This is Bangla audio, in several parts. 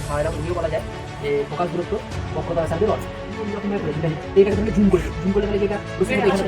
বা এরকম ঘুরিয়ে বলা যায় যে ফোকাস দূরত্ব বক্রতা ব্যাসার্ধের অর্ধেক। এটাকে তুমি জুম করলে তাহলে যেটা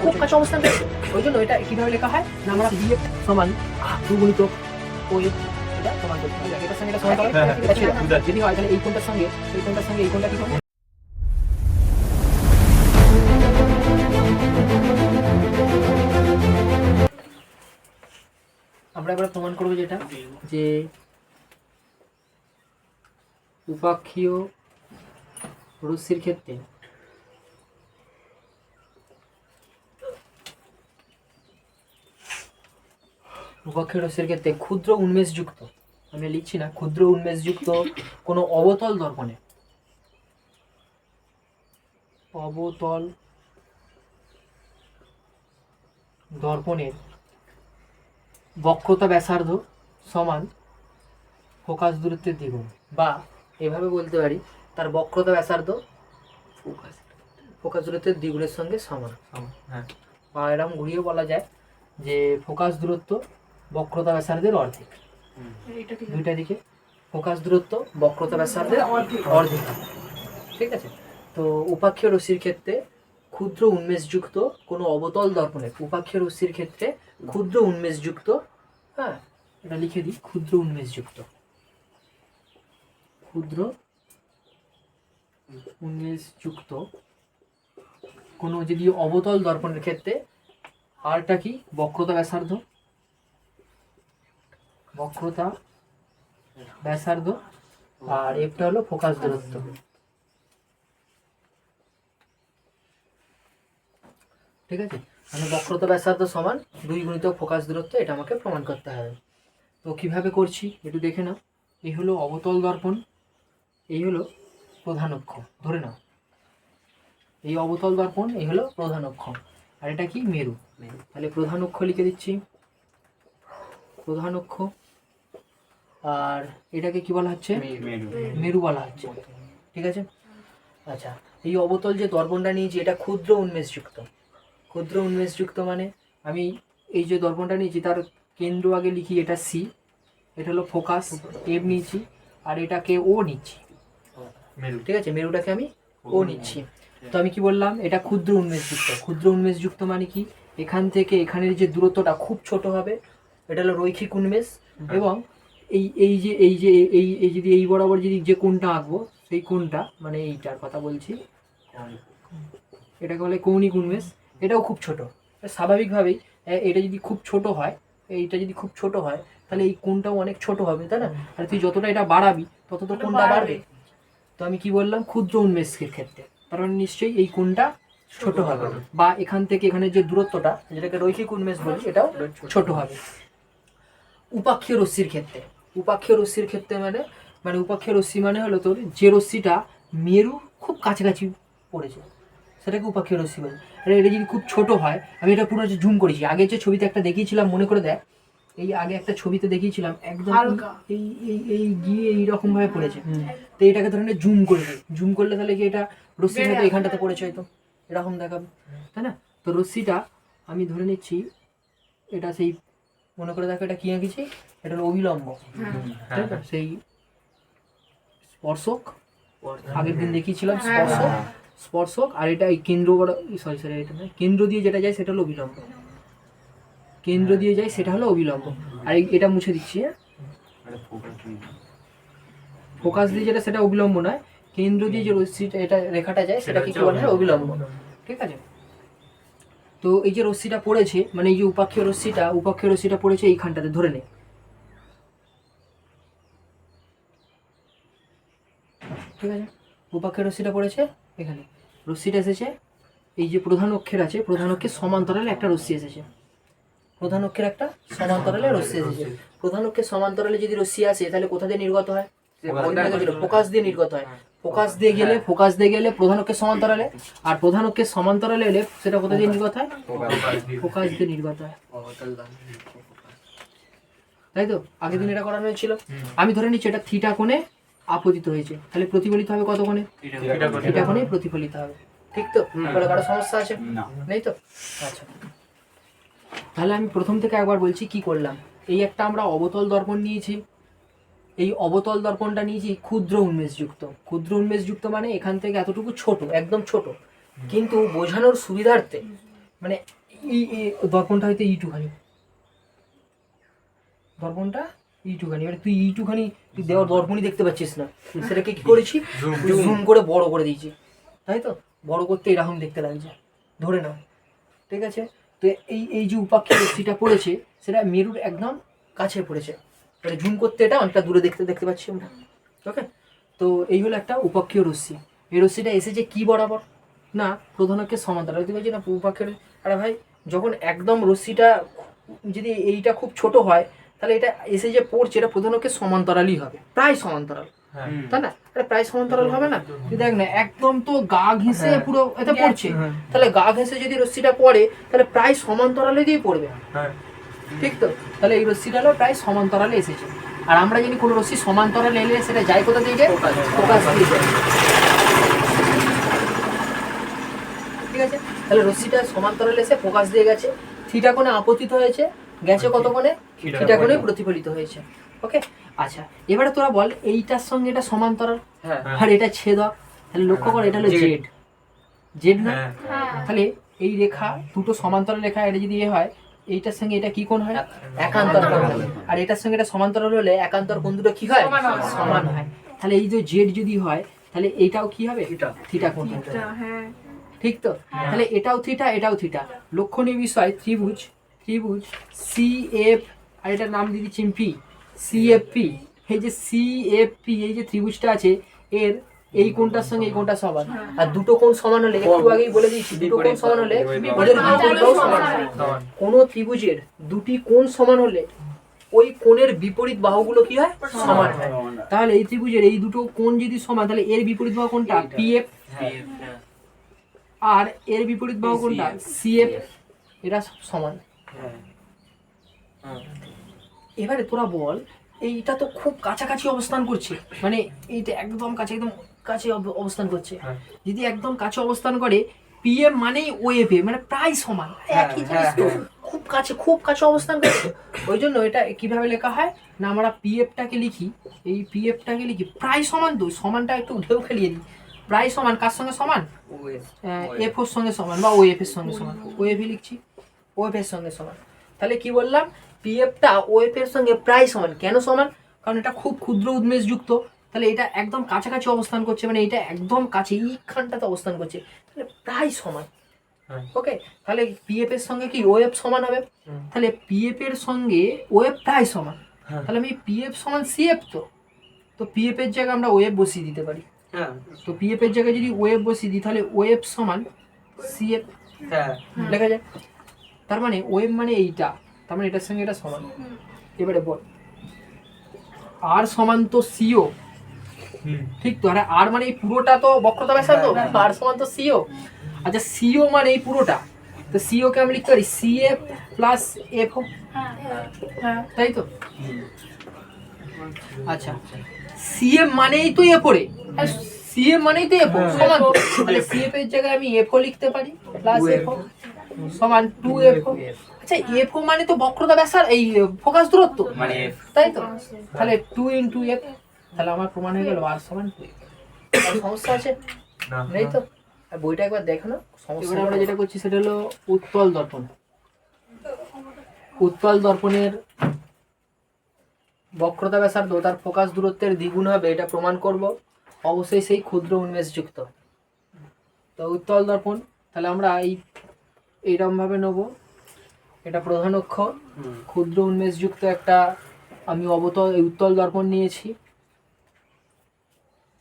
খুব কাছে অবস্থান রয়েছে, ওই জন্য এটা কিভাবে লেখা হয় না, আমরা ডিএফ সমান 2 গুণিতক ও এফ, এটা সমান করতে হবে, এটার সঙ্গে এটা সমান করতে হবে। যদি হয় তাহলে এই কোণটার সঙ্গে এই কোণটা কি হবে? আমরা এবার প্রমাণ করবো যেটা, যে উপাক্ষীয় রশ্মির ক্ষেত্রে ক্ষুদ্র উন্মেষযুক্ত, আমি লিখছি না, ক্ষুদ্র উন্মেষযুক্ত কোনো অবতল দর্পণের বক্রতা ব্যাসার্ধ সমান ফোকাস দূরত্বের দ্বিগুণ, বা এভাবে বলতে পারি তার বক্রতা ব্যাসার্ধ ফোকাস দূরত্বের দ্বিগুণের সঙ্গে সমান। বা এরকম ঘুরিয়ে বলা যায় যে ফোকাস দূরত্ব বক্রতা ব্যাসার্ধের অর্ধেক। দুইটা দিকে ফোকাস দূরত্ব বক্রতা ব্যাসার্ধের অর্ধেক, ঠিক আছে? তো উপাক্ষীয় রশ্মির ক্ষেত্রে ক্ষুদ্র উন্মেষযুক্ত কোনো অবতল দর্পণের উপাক্ষীয় রশ্মির ক্ষেত্রে ক্ষুদ্র উন্মেষযুক্ত, হ্যাঁ এটা লিখে দিই, ক্ষুদ্র উন্মেষযুক্ত কোনো যদি অবতল দর্পণের ক্ষেত্রে আরটা কি বক্রতা ব্যাসার্ধ আর এফটা হলো ফোকাস দূরত্ব। ঠিক আছে, মানে বক্রতা ব্যাসার্ধ সমান 2 গুণিতক ফোকাস দূরত্ব, এটা আমাকে প্রমাণ করতে হবে। তো কিভাবে করছি একটু দেখে নাও। এই হলো অবতল দর্পণ, এই হলো প্রধান অক্ষ, ধরে নাও এই অবতল দর্পণ, এই হলো প্রধান অক্ষ, আর এটা কি মেরু। তাহলে প্রধান অক্ষ লিখে দিচ্ছি, প্রধান অক্ষ, আর এটাকে কি বলা হচ্ছে? মেরু বলা হচ্ছে, ঠিক আছে? আচ্ছা, এই অবতল যে দর্পণটা নিয়েছি এটা ক্ষুদ্র উন্মেষযুক্ত মানে আমি এই যে দর্পণটা নিয়েছি তার কেন্দ্র আগে লিখি, এটা সি, এটা হলো ফোকাস এফ নিয়েছি, আর এটাকে ও নিচ্ছি, ঠিক আছে? মেরুটাকে আমি ও নিচ্ছি। তো আমি কি বললাম, এটা ক্ষুদ্র উন্মেষযুক্ত মানে কি, এখান থেকে এখানের যে দূরত্বটা খুব ছোট হবে, এটা হলো রৈখিক উন্মেষ। এবং এই যদি এই বরাবর যদি যে কোণটা আঁকবো সেই কোণটা, মানে এইটার কথা বলছি, এটাকে বলে কৌণিক উন্মেষ, এটাও খুব ছোট। স্বাভাবিকভাবেই এটা যদি খুব ছোট হয়, তাহলে এই কোণটাও অনেক ছোট হবে, তাই না? আর তুই যতটা এটা বাড়াবি তত তো কোণটা বাড়বে। তো আমি কি বললাম, ক্ষুদ্র উন্মেষের ক্ষেত্রে, কারণ নিশ্চয়ই এই কোণটা ছোট হবে, বা এখান থেকে এখানে যে দূরত্বটা, যেটাকে রৈখিক উন্মেষ বলি, এটাও ছোট হবে। উপাক্ষীয় রশ্মির ক্ষেত্রে মানে উপাক্ষীয় রশ্মি মানে হলো তোর যে রশ্মিটা মেরু খুব কাছাকাছি পড়েছে, সেটাকে উপাক্ষীয় রশ্মি বলে। আর এটা যদি খুব ছোট হয়, আমি এটা পুরো জুম করেছি, আগে যে ছবিতে একটা দেখিয়েছিলাম মনে করে দেখ, এই আগে একটা ছবিতে দেখিয়েছিলাম একদম এই এই এই গিয়ে এইরকম ভাবে পড়েছে। তো এটাকে ধরে জুম করলে তাহলে কি এটা রশ্মি হয়তো এখানটাতে পড়েছে, হয়তো এরকম দেখাবে, তাই না? তো রশ্মিটা আমি ধরে নিচ্ছি, এটা সেই মনে করে দেখো এটা কি আঁকেছি, এটা হলো অবিলম্ব, তাই তো? সেই স্পর্শক, আগের দিন দেখিয়েছিলাম স্পর্শক, আর এটা এই কেন্দ্র, এটা নয়, কেন্দ্র দিয়ে যেটা যায় সেটা হলো অবিলম্ব, আর এটা মুছে দিচ্ছি, ফোকাস দিয়ে যেটা সেটা অবিলম্ব নয়, কেন্দ্র দিয়ে যে রশ্মিটা এটা রেখাটা যায় সেটা কি বলে, অবিলম্ব, ঠিক আছে? তো এই যে রশ্মিটা পড়েছে, মানে এই যে উপাক্ষীয় রশ্মিটা পড়েছে এইখানটাতে, ধরে নে, ঠিক আছে? উপাক্ষীয় রশ্মিটা পড়েছে এখানে, রশ্মিটা এসেছে এই যে প্রধান অক্ষের আছে, প্রধান অক্ষের সমান্তরালে একটা রশ্মি এসেছে, প্রধান অক্ষের সমান্তরালে যদি রশ্মি আসে তাহলে কোথা দিয়ে নির্গত হয়? ফোকাস দিয়ে নির্গত হয়। ফোকাস দিয়ে গেলে প্রধান অক্ষের সমান্তরালে, আর প্রধান অক্ষের সমান্তরালে এলে সেটা কোথা দিয়ে নির্গত হয়? ফোকাস দিয়ে নির্গত হয়, তাই তো? আগের দিন এটা করানো হয়েছিল। আমি ধরে নিচ্ছি এটা থিটা কোণে আপতিত হয়েছে, তাহলে প্রতিফলিত হবে কত কোণে? থিটা কোণে প্রতিফলিত হবে, ঠিক তো? কারো সমস্যা আছে? নেই তো? আচ্ছা, তাহলে আমি প্রথম থেকে একবার বলছি কি করলাম। এই একটা আমরা অবতল দর্পণ নিয়েছি, এই অবতল দর্পণটা নিয়েছি ক্ষুদ্র উন্মেষযুক্ত। ক্ষুদ্র উন্মেষযুক্ত মানে এখান থেকে এতটুকু ছোট, একদম ছোট, কিন্তু বোঝানোর সুবিধার্থে মানে এই দর্পণটা হয়তো এইটুখানি, দর্পণটা এইটুখানি, এবার তুই এইটুখানি তুই দেওয়ার দর্পণই দেখতে পাচ্ছিস না, সেটাকে কি করেছি জুম করে বড় করে দিয়েছি, তাই তো? বড় করতে এরকম দেখতে লাগছে, ধরে নাও, ঠিক আছে? তো এই যে উপাক্ষের রশ্মিটা পড়েছে সেটা মেরুর একদম কাছে পড়েছে, মানে জুম করতে এটা অনেকটা দূরে দেখতে পাচ্ছি আমরা, ওকে? তো এই হলো একটা উপাক্ষীয় রশ্মি। এই রশ্মিটা এসেছে কি বরাবর না প্রধানকের সমান্তরাল, দেখতে পাচ্ছি না উপাক্ষের। আরে ভাই, যখন একদম রশ্মিটা যদি এইটা খুব ছোট হয় তাহলে এটা এসে যে পড়ছে এটা প্রধানকের সমান্তরালই হবে, প্রায় সমান্তরাল, তাই না? এটা প্রায় সমান্তরাল হবে না? তুই দেখ না, একদম তো গা ঘেঁষে পুরো এটা পড়ছে, তাহলে গা ঘেঁষে যদি রশ্মিটা পড়ে তাহলে প্রায় সমান্তরালে দিয়ে পড়বে, ঠিক তো? তাহলে এই রশ্মিটা হলো প্রায় সমান্তরালে এসেছে। আর আমরা জানি কোনো রশ্মি সমান্তরালে এলে সেটা যায় কোথা দিয়ে যায়? ফোকাস দিয়ে যায়, ঠিক আছে? তাহলে রশ্মিটা সমান্তরালে এসে ফোকাস দিয়ে গেছে, থিটা কোণে আপতিত হয়েছে, গেছে কত কোণে? থিটা কোণে প্রতিফলিত হয়েছে, ওকে? আচ্ছা, এবারে তোরা বল এইটার সঙ্গে এটা সমান্তরাল আর এটা ছেদক, তাহলে লক্ষ্য কর এটা হলো জেড, জেড না? তাহলে এই রেখা দুটো সমান্তরাল রেখা, এটা যদি হয় এইটার সঙ্গে এটা কি কোণ হয়? একান্তর কোণ হয়। আর এটার সঙ্গে এটা সমান্তরাল হলে একান্তর কোণ দুটো কি হয়? সমান হয়। তাহলে এই যে জেড যদি হয় তাহলে এইটাও কি হবে? থিটা কোণ হবে, ঠিক তো? তাহলে এটাও থিটা, এটাও থিটা। লক্ষণীয় বিষয় ত্রিভুজ সি এফ, আর এটার নাম দিয়ে দিচ্ছি পি, সিএফপি। এই যে সিএফপি, এই যে ত্রিভুজটা আছে এর এই কোণটার সঙ্গে এই কোণটা সমান, আর দুটো কোণ সমান হলে, একটু আগেই বলে দিয়েছি, দুটো কোণ সমান হলে ওদের বিপরীতটাও সমান হয়। কোন ত্রিভুজের দুটি কোণ সমান হলে ওই কোণের বিপরীত বাহুগুলো কি হয়? সমান হয়। তাহলে এই ত্রিভুজের এই দুটো কোণ যদি সমান তাহলে এর বিপরীত বাহু কোনটা? পিএফ, আর এর বিপরীত বাহু কোনটা? সিএফ, এরা সমান। এবারে তোরা বল এইটা তো খুব কাছাকাছি অবস্থান করছে, মানে এইটা একদম কাছে, একদম কাছে অবস্থান করছে। যদি একদম কাছে অবস্থান করে, পিএম মানেই ওএফ, মানে প্রায় সমান, একই জিনিস তো, খুব কাছে, খুব কাছে অবস্থান করছে। ওই জন্য এটা কিভাবে লেখা হয় না, আমরা পিএফটাকে লিখি, এই পিএফটাকে লিখি প্রায় সমান। তো সমানটা একটু ঢেউ খেলিয়ে দিই, প্রায় সমান কার সঙ্গে সমান? এফ ওর সঙ্গে সমান, বা ওএফ এর সঙ্গে সমান। ওএফ লিখছি, ওএফ এর সঙ্গে সমান। তাহলে কি বললাম? পিএফটা ওএফ এর সঙ্গে প্রায় সমান। কেন সমান? কারণ এটা খুব ক্ষুদ্র উদ্মেষযুক্ত, তাহলে এটা একদম কাছাকাছি অবস্থান করছে, মানে এটা একদম কাছে এইখানটাতে অবস্থান করছে, তাহলে প্রায় সমান, ওকে? তাহলে পিএফ এর সঙ্গে কি ওএফ সমান হবে? তাহলে পিএফ এর সঙ্গে ওএফ প্রায় সমান, তাহলে আমি পিএফ সমান সিএফ, তো পিএফ এর জায়গায় আমরা ওএফ বসিয়ে দিতে পারি। তো পিএফ এর জায়গায় যদি ওএফ বসিয়ে দিই তাহলে ওএফ সমান সিএফ লেখা যায়। তার মানে ওএফ মানে এইটা, তার মানে এটার সঙ্গে এটা সমান। এবারে বল আর সমান তো সিও, ঠিক তো? আর মানে এই পুরোটা তো বক্রতা ব্যাসার্ধ, আর সমান তো সিও। আচ্ছা, সিও মানে এই পুরোটা, তো সিও কে আমি লিখতে পারি সিএফ প্লাস এফ, তাই তো? আচ্ছা, সিএফ মানেই তো এ পড়ে, সিএফ মানেই তো এফ সমান, তাহলে সিএফ এর জায়গায় আমি এফ লিখতে পারি প্লাস এফ সমান 2 এফ। আচ্ছা, এফ মানে তো বক্রতা ব্যাসার্ধ, এই ফোকাস দূরত্ব মানে এফ, তাই তো? তাহলে 2 * এফ, তাহলে আমার প্রমাণ হয়ে গেল আর সমান 2। সমস্যা আছে? নেই তো? আর বইটা একবার দেখো না। সমস্যা আমরা যেটা করছি সেটা হলো উত্তল দর্পণ। উত্তল দর্পণের বক্রতা ব্যাসার্ধ তার ফোকাস দূরত্বের দ্বিগুণ হবে, এটা প্রমাণ করব অবশ্যই সেই ক্ষুদ্র উন্মেষযুক্ত। তো উত্তল দর্পণ তাহলে আমরা এইরকম ভাবে নেব, এটা প্রধান অক্ষ, ক্ষুদ্র উন্মেষযুক্ত একটা আমি উত্তল দর্পণ নিয়েছি।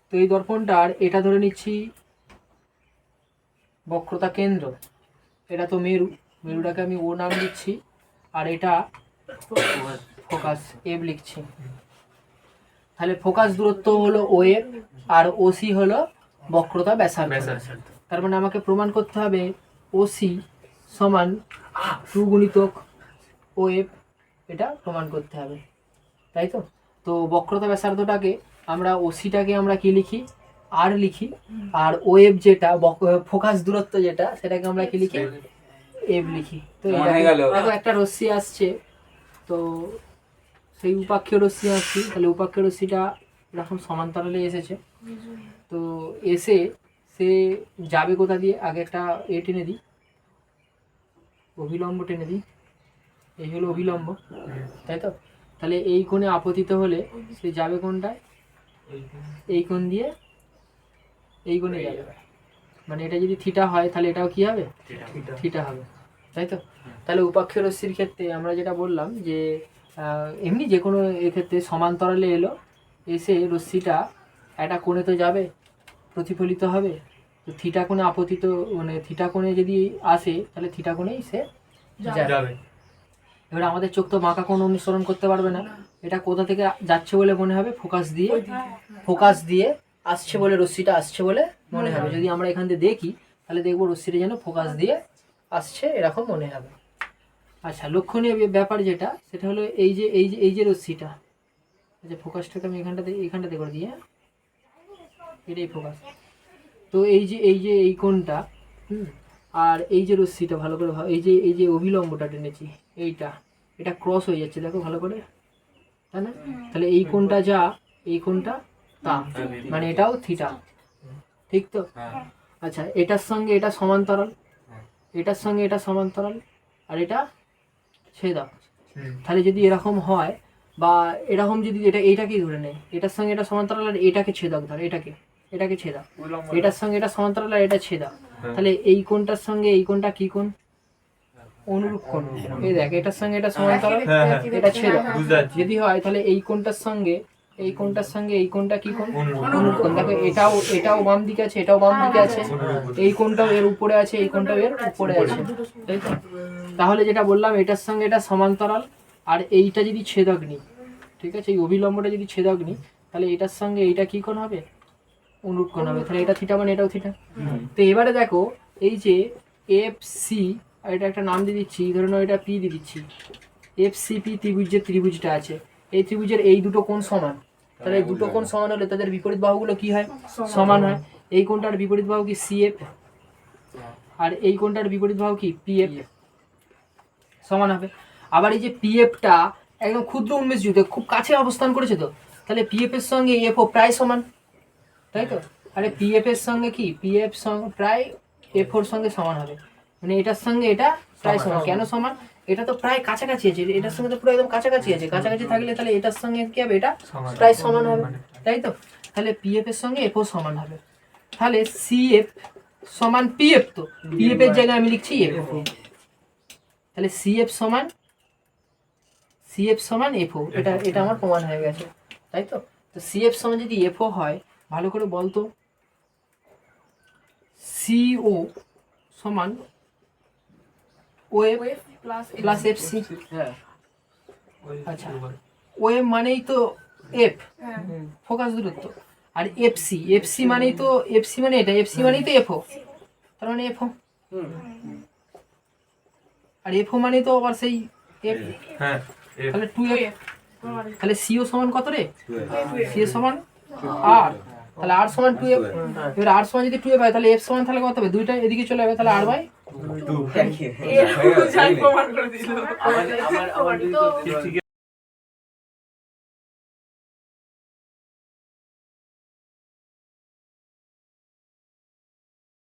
তো এই দর্পণটার এটা ধরে নিচ্ছি বক্রতা কেন্দ্র, এটা তো মেরুটাকে আমি ও নাম দিচ্ছি, আর এটা ফোকাস এফ লিখছি। তাহলে ফোকাস দূরত্ব হলো ওএফ আর ওসি হলো বক্রতা ব্যাসার্ধ। তার মানে আমাকে প্রমাণ করতে হবে ওসি সমান 2 গুণিতক ওএফ, এটা প্রমাণ করতে হবে, তাই তো? তো বক্রতা ব্যাসার্ধটাকে আমরা ওসিটাকে আমরা কি লিখি? আর লিখি, আর ওএফ যেটা ফোকাস দূরত্ব যেটা সেটাকে আমরা কি লিখি? এফ লিখি। তো এটা একটা রশ্মি আসছে, তো সেই উপাক্ষীয় রশ্মি আসছি, তাহলে উপাক্ষীয় রশ্মিটা এরকম সমান্তরালে এসেছে, তো এসে সে যাবে কোথা দিয়ে, আগে একটা টেনে দিই, অভিলম্ব টেনে দিই, এই হলো অভিলম্ব, তাই তো। তাহলে এই কোণে আপতিত হলে সে যাবে কোনটায়, এই কোণ দিয়ে এই কোণে যাবে, মানে এটা যদি থিটা হয় তাহলে এটাও কি হবে, থিটা হবে, তাই তো। তাহলে উপাক্ষীয় রশ্মির ক্ষেত্রে আমরা যেটা বললাম যে এমনি যে কোনো এক্ষেত্রে সমান্তরালে এলো, এসে রশ্মিটা একটা কোণে তো যাবে, প্রতিফলিত হবে, তো থিটা কোণে আপতিত, মানে থিটা কোণে যদি আসে তাহলে থিটা কোণেই সে যাবে। এবার আমাদের চোখ তো বাঁকা কোণ অনুসরণ করতে পারবে না, এটা কোথা থেকে যাচ্ছে বলে মনে হবে, ফোকাস দিয়ে আসছে বলে, রশ্মিটা আসছে বলে মনে হবে। যদি আমরা এখান থেকে দেখি তাহলে দেখবো রশ্মিটা যেন ফোকাস দিয়ে আসছে এরকম মনে হবে। আচ্ছা, লক্ষণীয় ব্যাপার যেটা, সেটা হলো এই যে রশ্মিটা, আচ্ছা ফোকাসটাকে আমি এখানটাতে করে দিই, হ্যাঁ এটাই ফোকাস। তো এই কোণটা, আর এই যে রশ্মিটা ভালো করে, এই যে অভিলম্বটা টেনেছি, এটা ক্রস হয়ে যাচ্ছে, দেখো ভালো করে, তাই না? তাহলে এই কোণটা যা, এই কোণটা তা, মানে এটাও থিটা, ঠিক তো। আচ্ছা, এটার সঙ্গে এটা সমান্তরাল, এটার সঙ্গে এটা সমান্তরাল, আর এটা ছেদক। তাহলে যদি এরকম হয়, বা এরকম যদি এইটাকেই ধরে নেয়, এটার সঙ্গে এটা সমান্তরাল আর এটাকে ছেদক ধরে, এটাকে ছেদক, এটার সঙ্গে এটা সমান্তরাল আর এটা ছেদক, তাহলে এই কোণটার সঙ্গে এই কোণটা কি কোণ, অনুরূপ কোণ। এই দেখ, এটার সঙ্গে এটা সমান্তরাল, এটা ছেদক যদি হয়, তাহলে এই কোণটার সঙ্গে এই কোণটা কি কোণ, অনুরূপ কোণ। দেখো এটাও বাম দিকে আছে, এটাও বাম দিকে আছে, এই কোণটাও এর উপরে আছে, এই কোণটাও এর উপরে আছে, তাই তো। তাহলে যেটা বললাম, এটার সঙ্গে এটা সমান্তরাল, আর এইটা যদি ছেদক নিই, ঠিক আছে, এই অভিলম্বটা যদি ছেদক নিই, তাহলে এটার সঙ্গে এইটা কি কোণ হবে, অনুরূপ কোণ হবে, তাহলে এটা থিটা মানে এটাও থিটা। তো এবারে দেখো, এই যে এফ সি, এটা একটা নাম দিয়ে দিচ্ছি, ধরে নাও এটা পি দিয়ে দিচ্ছি, এফ সি পি ত্রিভুজটা আছে, এই ত্রিভুজের এই দুটো কোণ সমান, তাহলে এই দুটো কোণ সমান হলে তাদের বিপরীত বাহুগুলো কি হয়, সমান হয়। এই কোণটার বিপরীত বাহু কি সিএফ, আর এই কোণটার বিপরীত বাহু কি পিএফ, সমান হবে। আবার এই যে পিএফটা একদম ক্ষুদ্র উন্মেষ যুগে খুব কাছে অবস্থান করেছে, তো তাহলে পিএফ এর সঙ্গে এফও প্রায় সমান, তাই তো। আরে পিএফ এর সঙ্গে কি, পিএফ প্রায় এফওর সঙ্গে সমান হবে, মানে এটার সঙ্গে এটা প্রায় সমান। কেন সমান, এটা তো প্রায় কাছাকাছি আছে, এটার সঙ্গে তো পুরো একদম কাছাকাছি আছে, কাছাকাছি থাকলে তাহলে এটার সঙ্গে কি হবে, এটা প্রায় সমান হবে, তাই তো। তাহলে পিএফ এর সঙ্গে এফও সমান হবে, তাহলে সিএফ সমান পিএফ, তো পিএফ এর জায়গায় আমি লিখছি এফ, তাহলে সিএফ সমান এফও, এটা আমার প্রমাণ হয়ে গেছে, তাই তো। তো সিএফ সমান যদি এফও হয়, ভালো করে বলতো, সিও সমান ওএফ প্লাস এফ সি, আচ্ছা ওএফ মানেই তো এফ, ফোকাস দূরত্ব, আর এফসি মানেই তো, এফসি মানে এটা, এফসি মানেই তো এফও, তার মানে এফও, আর এফও মানেই তো আবার সেই এফ, তাহলে 2f, তাহলে সিও সমান কত রে, সিও সমান আর, তাহলে আর সমান 2f, এবার আর সমান যদি 2f হয়, তাহলে এফ সমান তাহলে কত হবে, দুইটা এদিকে চলে যাবে, তাহলে আর বাই 2।